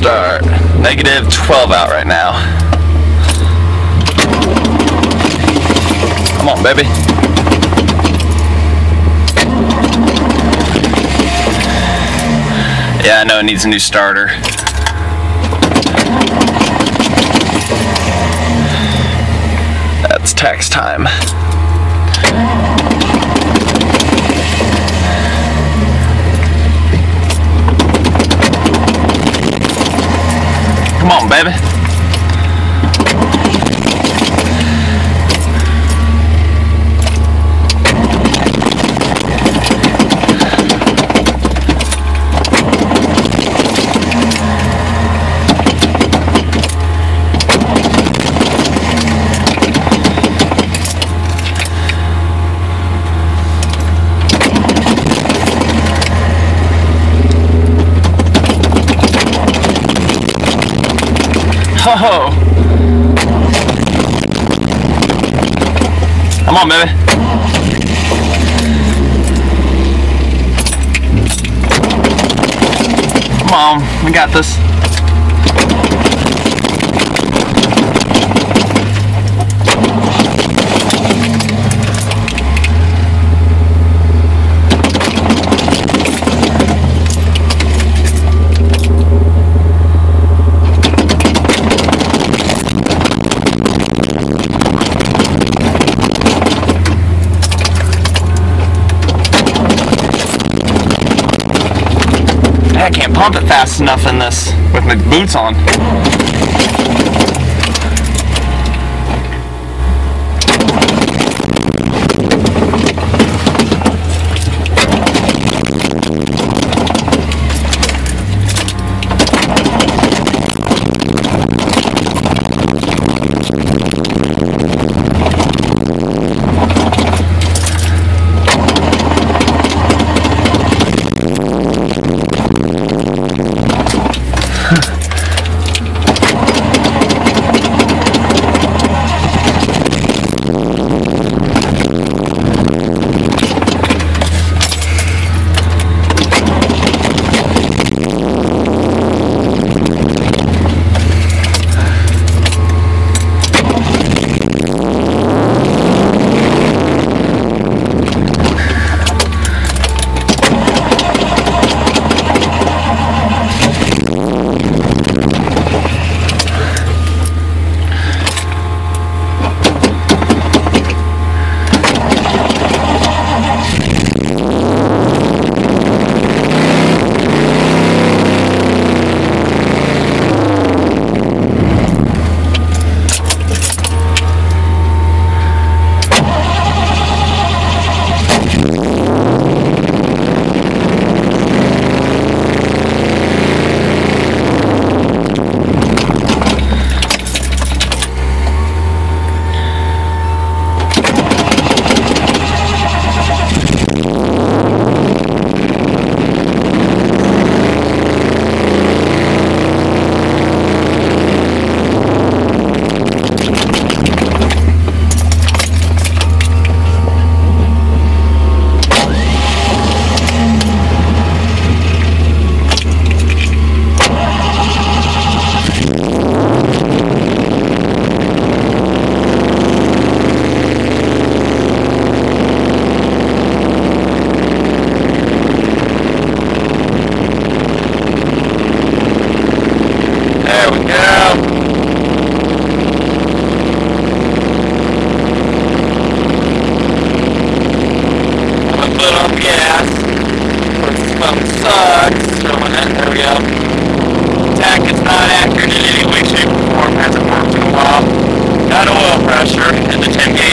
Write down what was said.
start. Negative 12 out right now. Come on, baby. Yeah, I know it needs a new starter. That's tax time. Come on, baby. Oh. Come on, baby. Come on, we got this. I can't pump it fast enough in this with my boots on. Not oil pressure, and the 10 gauge